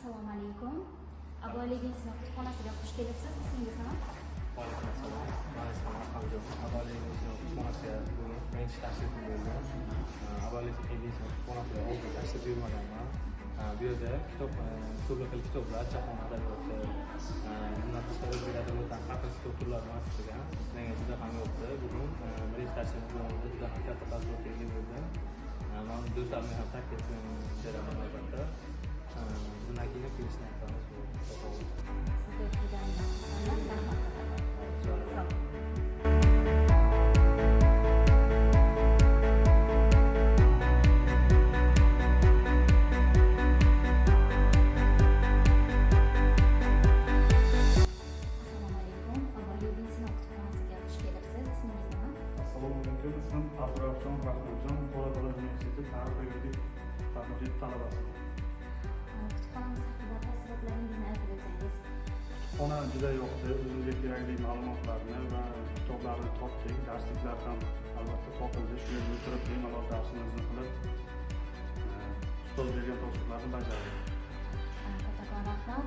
Assalomu alaykum. Abu Ali sinf kutubxonasiga xush kelibsiz. Ismingiz nima? Vaalaykum assalom. Men Hamdam. Abu Ali sinf kutubxonasiga bugun birinchi tashrifim bo'ldi. Abu Ali sinf kutubxonasiga oldin tashrif buyurmaganman. Bu yerda turli xil kitoblar, jahon adabiyoti, bundan tashqari o'zbek adabiyotdan har xil kitob turlari mavjud ekan. Menga juda ham yoqdi. Bugun birinchi tashrifim bo'ldi. Juda ham katta taassurotga bo'ldi. Men do'stlarimga ham taklif beraman albatta. Bundan keyin kelishni aytamiz. Sizga juda rahmat. Sog' bo'ling. İsmim Abdurrahman Rahmatjon, Qoradori universiteti tarix yuridik fakulteti talabasiman. Kutubxonamiz haqida taassurotlaringizni aytib o'tsangiz. Kutubxona juda yoqdi, o'zimizga kerakli ma'lumotlarni va kitoblarni topdik, darsliklar ham albatta topildi. Shu yerda o'tirib bemalol darsimizni qilib, ustoz bergan topshiriqlarni bajardik. Kattakon rahmat.